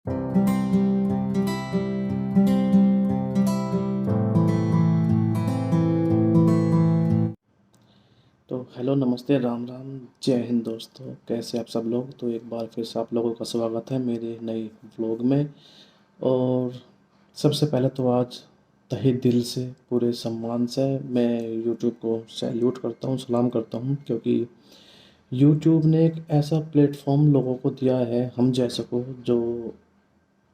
तो हेलो, नमस्ते, राम राम, जय हिंद दोस्तों। कैसे आप सब लोग? तो एक बार फिर से आप लोगों का स्वागत है मेरे नए व्लॉग में। और सबसे पहले तो आज तहे दिल से, पूरे सम्मान से मैं यूट्यूब को सैल्यूट करता हूँ, सलाम करता हूँ, क्योंकि यूट्यूब ने एक ऐसा प्लेटफॉर्म लोगों को दिया है, हम जैसे को, जो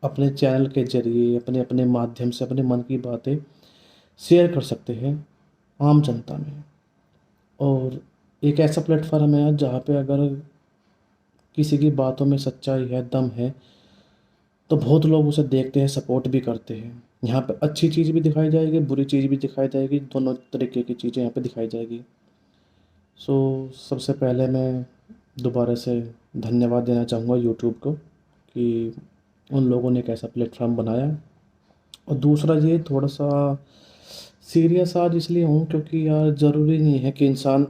अपने चैनल के ज़रिए अपने अपने माध्यम से अपने मन की बातें शेयर कर सकते हैं आम जनता में। और एक ऐसा प्लेटफॉर्म है जहाँ पे अगर किसी की बातों में सच्चाई है, दम है, तो बहुत लोग उसे देखते हैं, सपोर्ट भी करते हैं। यहाँ पे अच्छी चीज़ भी दिखाई जाएगी, बुरी चीज़ भी दिखाई जाएगी, दोनों तरीके की चीज़ें यहाँ पे दिखाई जाएगी। सो सबसे पहले मैं दोबारा से धन्यवाद देना चाहूँगा यूट्यूब को कि उन लोगों ने एक ऐसा प्लेटफॉर्म बनाया। और दूसरा ये थोड़ा सा सीरियस आज इसलिए हूँ क्योंकि यार ज़रूरी नहीं है कि इंसान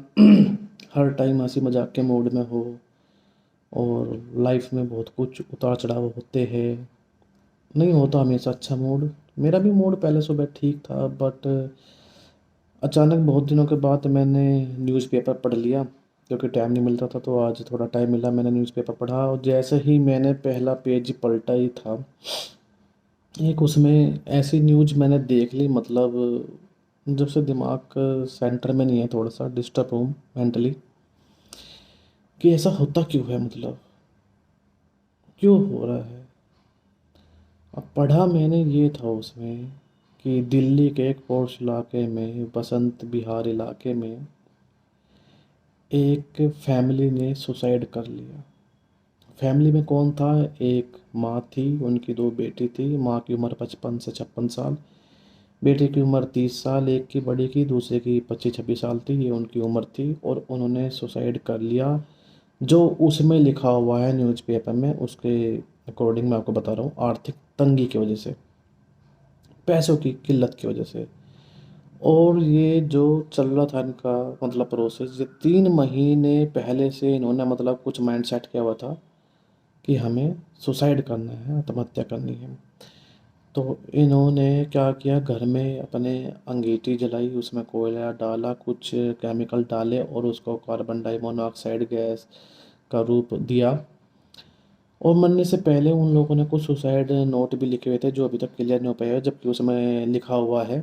हर टाइम हंसी मजाक के मूड में हो। और लाइफ में बहुत कुछ उतार चढ़ाव होते हैं, नहीं होता हमेशा अच्छा मूड। मेरा भी मूड पहले सुबह ठीक था, बट अचानक बहुत दिनों के बाद मैंने न्यूज़पेपर पढ़ लिया, क्योंकि टाइम नहीं मिलता था। तो आज थोड़ा टाइम मिला, मैंने न्यूज़पेपर पढ़ा, और जैसे ही मैंने पहला पेज पलटा ही था, एक उसमें ऐसी न्यूज़ मैंने देख ली, मतलब जब से दिमाग सेंटर में नहीं है, थोड़ा सा डिस्टर्ब हूँ मेंटली, कि ऐसा होता क्यों है, मतलब क्यों हो रहा है। अब पढ़ा मैंने ये था उसमें कि दिल्ली के एक पॉश इलाके में, बसंत विहार इलाके में, एक फैमिली ने सुसाइड कर लिया। फैमिली में कौन था? एक माँ थी, उनकी दो बेटी थी। माँ की उम्र 55 से 56 साल, बेटे की उम्र 30 साल, एक की बड़ी की, दूसरे की 25-26 साल थी, ये उनकी उम्र थी। और उन्होंने सुसाइड कर लिया। जो उसमें लिखा हुआ है न्यूज़पेपर में, उसके अकॉर्डिंग मैं आपको बता रहा हूँ, आर्थिक तंगी की वजह से, पैसों की किल्लत की वजह से। और ये जो चल रहा था इनका, मतलब प्रोसेस, ये 3 महीने पहले से इन्होंने मतलब कुछ माइंड सेट किया हुआ था कि हमें सुसाइड करना है, आत्महत्या करनी है। तो इन्होंने क्या किया, घर में अपने अंगीठी जलाई, उसमें कोयला डाला, कुछ केमिकल डाले, और उसको कार्बन डाइमोनॉक्साइड गैस का रूप दिया। और मरने से पहले उन लोगों ने कुछ सुसाइड नोट भी लिखे हुए थे, जो अभी तक क्लियर नहीं हो पाए, जबकि उसमें लिखा हुआ है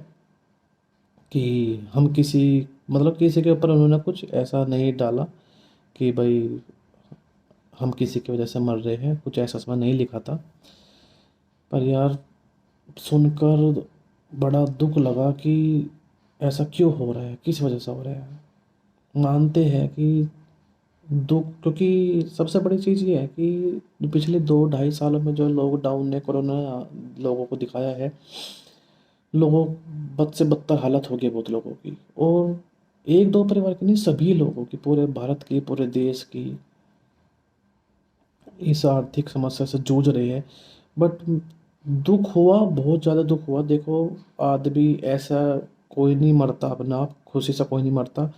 कि हम किसी, मतलब किसी के ऊपर उन्होंने कुछ ऐसा नहीं डाला कि भाई हम किसी की वजह से मर रहे हैं, कुछ ऐसा उसमें नहीं लिखा था। पर यार, सुनकर बड़ा दुख लगा कि ऐसा क्यों हो रहा है, किस वजह से हो रहा है। मानते हैं कि दुख, क्योंकि सबसे बड़ी चीज़ ये है कि पिछले 2-2.5 सालों में जो लॉकडाउन ने, कोरोना लोगों को दिखाया है, लोगों, बद से बदतर हालत हो गई बहुत लोगों की। और एक दो परिवार की नहीं, सभी लोगों की, पूरे भारत की, पूरे देश की इस आर्थिक समस्या से जूझ रहे हैं। बट दुख हुआ, बहुत ज़्यादा दुख हुआ। देखो, आदमी ऐसा कोई नहीं मरता अपना आप, खुशी से कोई नहीं मरता।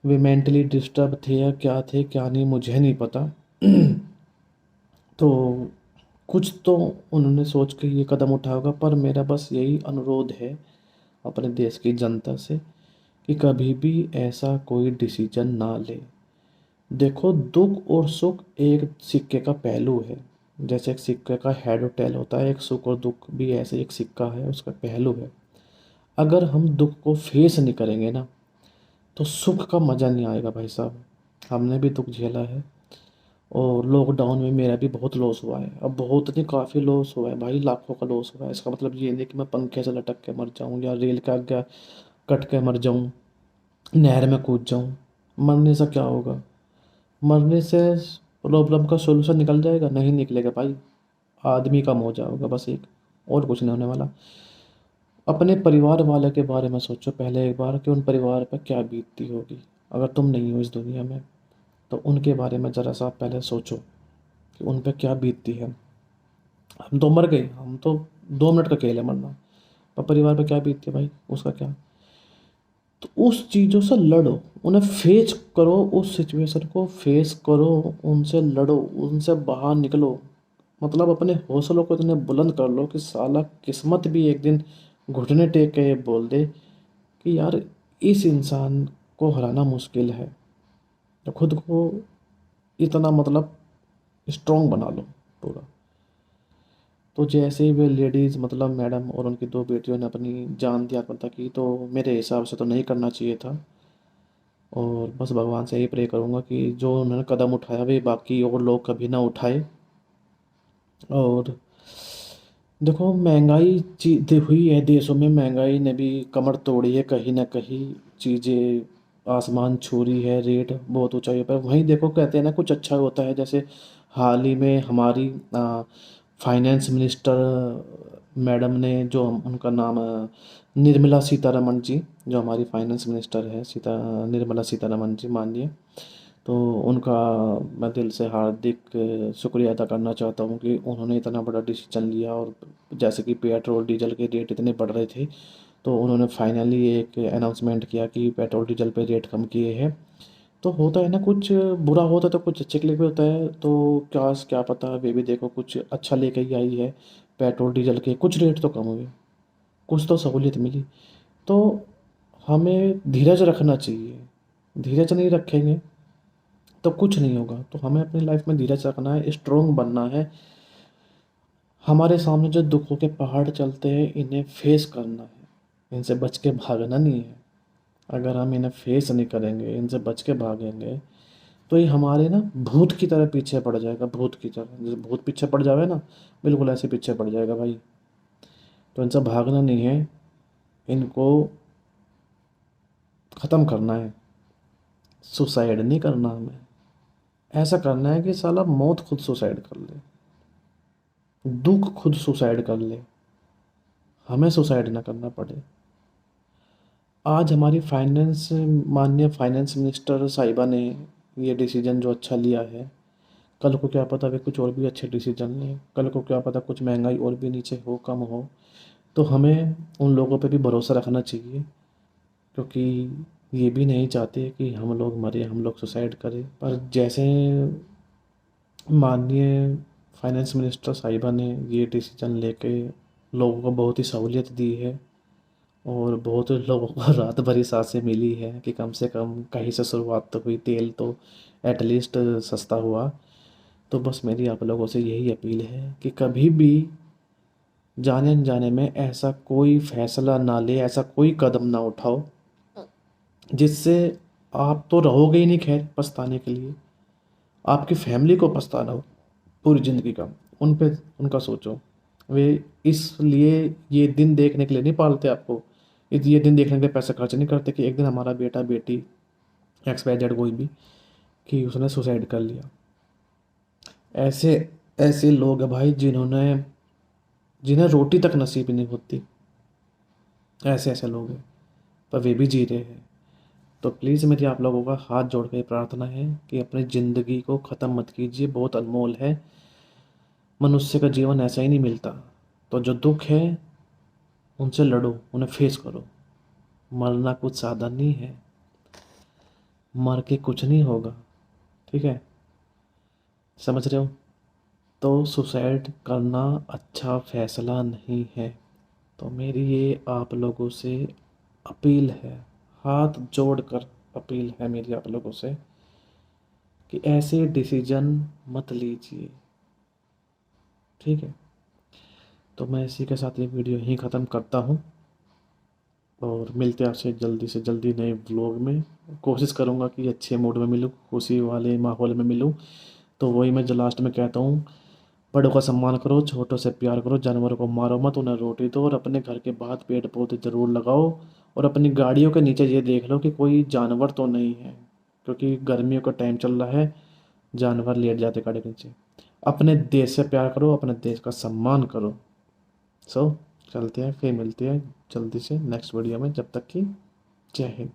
वे मेंटली डिस्टर्ब थे या क्या थे, क्या नहीं, मुझे नहीं पता। तो कुछ तो उन्होंने सोच के ये कदम उठाया होगा, पर मेरा बस यही अनुरोध है अपने देश की जनता से कि कभी भी ऐसा कोई डिसीजन ना ले। देखो, दुख और सुख एक सिक्के का पहलू है। जैसे एक सिक्के का हेड और टेल होता है, एक सुख और दुख भी ऐसे एक सिक्का है, उसका पहलू है। अगर हम दुख को फेस नहीं करेंगे ना, तो सुख का मज़ा नहीं आएगा भाई साहब। हमने भी दुख झेला है, और लॉकडाउन में मेरा भी बहुत लॉस हुआ है। अब बहुत नहीं, काफ़ी लॉस हुआ है भाई, लाखों का लॉस हुआ है। इसका मतलब ये नहीं कि मैं पंखे से लटक के मर जाऊँ, या रेल का आगे कट के मर जाऊँ, नहर में कूद जाऊँ। मरने से क्या होगा? मरने से प्रॉब्लम का सॉल्यूशन निकल जाएगा? नहीं निकलेगा भाई, आदमी कम हो जाएगा बस एक, और कुछ नहीं होने वाला। अपने परिवार वाले के बारे में सोचो पहले एक बार, कि उन परिवार पर क्या बीतती होगी अगर तुम नहीं हो इस दुनिया में। तो उनके बारे में ज़रा सा पहले सोचो कि उन पर क्या बीतती है। हम तो मर गए, हम तो 2 मिनट का खेल है मरना, पर परिवार पे क्या बीतती है भाई, उसका क्या। तो उस चीज़ों से लड़ो, उन्हें फेस करो, उस सिचुएशन को फेस करो, उनसे लड़ो, उनसे बाहर निकलो। मतलब अपने हौसलों को इतने बुलंद कर लो कि साला किस्मत भी एक दिन घुटने टेक के ये बोल दे कि यार इस इंसान को हराना मुश्किल है। तो खुद को इतना मतलब स्ट्रांग बना लो पूरा। तो जैसे ही वे लेडीज़ मतलब मैडम और उनकी दो बेटियों ने अपनी जान की आत्महत्या की, तो मेरे हिसाब से तो नहीं करना चाहिए था। और बस भगवान से यही प्रे करूँगा कि जो उन्होंने कदम उठाया वे बाकी और लोग कभी ना उठाए। और देखो महंगाई हुई है देशों में, महंगाई ने भी कमर तोड़ी है कहीं ना कहीं। चीज़ें आसमान छू रही है, रेट बहुत ऊंचाई पर। वहीं देखो कहते हैं ना कुछ अच्छा होता है, जैसे हाल ही में हमारी फाइनेंस मिनिस्टर मैडम ने, जो उनका नाम निर्मला सीतारमण जी, जो हमारी फाइनेंस मिनिस्टर है, निर्मला सीतारमण जी माननीय। तो उनका मैं दिल से हार्दिक शुक्रिया अदा करना चाहता हूँ कि उन्होंने इतना बड़ा डिसीजन लिया। और जैसे कि पेट्रोल डीजल के रेट इतने बढ़ रहे थे, तो उन्होंने फाइनली एक अनाउंसमेंट किया कि पेट्रोल डीजल पे रेट कम किए हैं। तो होता है ना, कुछ बुरा होता है तो कुछ अच्छे के लिए भी होता है। तो क्या क्या पता वे भी देखो कुछ अच्छा लेके ही आई है। पेट्रोल डीजल के कुछ रेट तो कम हुए, कुछ तो सहूलियत मिली। तो हमें धीरज रखना चाहिए। धीरज नहीं रखेंगे तो कुछ नहीं होगा। तो हमें अपनी लाइफ में धीरज रखना है, स्ट्रोंग बनना है। हमारे सामने जो दुखों के पहाड़ चलते हैं इन्हें फेस करना है, इनसे बच के भागना नहीं है। अगर हम इन्हें फेस नहीं करेंगे, इनसे बच के भागेंगे, तो ये हमारे ना भूत की तरह पीछे पड़ जाएगा। भूत की तरह जैसे भूत पीछे पड़ जावे ना, बिल्कुल ऐसे पीछे पड़ जाएगा भाई। तो इनसे भागना नहीं है, इनको ख़त्म करना है। सुसाइड नहीं करना हमें, ऐसा करना है कि साला मौत खुद सुसाइड कर ले, दुख खुद सुसाइड कर ले, हमें सुसाइड ना करना पड़े। आज हमारी माननीय फाइनेंस मिनिस्टर साहिबा ने ये डिसीजन जो अच्छा लिया है, कल को क्या पता वे कुछ और भी अच्छे डिसीजन लें। कल को क्या पता कुछ महंगाई और भी नीचे हो, कम हो। तो हमें उन लोगों पे भी भरोसा रखना चाहिए, क्योंकि ये भी नहीं चाहते कि हम लोग मरे, हम लोग सुसाइड करें। पर जैसे माननीय फाइनेंस मिनिस्टर साहिबा ने ये डिसीजन लेके लोगों को बहुत ही सहूलियत दी है, और बहुत लोगों को रात भरी सांसें मिली है कि कम से कम कहीं से शुरुआत तो हुई, तेल तो एटलीस्ट सस्ता हुआ। तो बस मेरी आप लोगों से यही अपील है कि कभी भी जाने अनजाने में ऐसा कोई फैसला ना ले, ऐसा कोई कदम ना उठाओ जिससे आप तो रहोगे ही नहीं खैर पछताने के लिए, आपकी फैमिली को पछताना हो पूरी ज़िंदगी का। उन पे उनका सोचो। वे इसलिए ये दिन देखने के लिए नहीं पालते आपको, ये दिन देखने के लिए पैसा खर्च नहीं करते कि एक दिन हमारा बेटा बेटी एक्स वाई जेड कोई भी कि उसने सुसाइड कर लिया। ऐसे ऐसे लोग हैं भाई जिन्हें रोटी तक नसीब नहीं होती। ऐसे ऐसे लोग हैं, पर वे भी जी रहे हैं। तो प्लीज़ मेरी आप लोगों का हाथ जोड़ के प्रार्थना है कि अपनी ज़िंदगी को ख़त्म मत कीजिए, बहुत अनमोल है। मनुष्य का जीवन ऐसा ही नहीं मिलता। तो जो दुख है उनसे लड़ो, उन्हें फेस करो। मरना कुछ साधन नहीं है, मर के कुछ नहीं होगा। ठीक है, समझ रहे हो? तो सुसाइड करना अच्छा फैसला नहीं है। तो मेरी ये आप लोगों से अपील है, हाथ जोड़कर अपील है मेरी आप लोगों से कि ऐसे डिसीजन मत लीजिए। ठीक है, तो मैं इसी के साथ ये वीडियो यहीं ख़त्म करता हूँ, और मिलते हैं आपसे जल्दी से जल्दी नए व्लॉग में। कोशिश करूँगा कि अच्छे मूड में मिलूँ, खुशी वाले माहौल में मिलूँ। तो वही मैं जो लास्ट में कहता हूँ, बड़ों का सम्मान करो, छोटों से प्यार करो, जानवरों को मारो मत, उन्हें रोटी दो, और अपने घर के बाहर पेड़ पौधे ज़रूर लगाओ। और अपनी गाड़ियों के नीचे ये देख लो कि कोई जानवर तो नहीं है, क्योंकि गर्मियों का टाइम चल रहा है, जानवर लेट जाते गाड़ी के नीचे। अपने देश से प्यार करो, अपने देश का सम्मान करो। सो चलते हैं, फिर मिलते हैं जल्दी से नेक्स्ट वीडियो में। जब तक कि जय हिंद।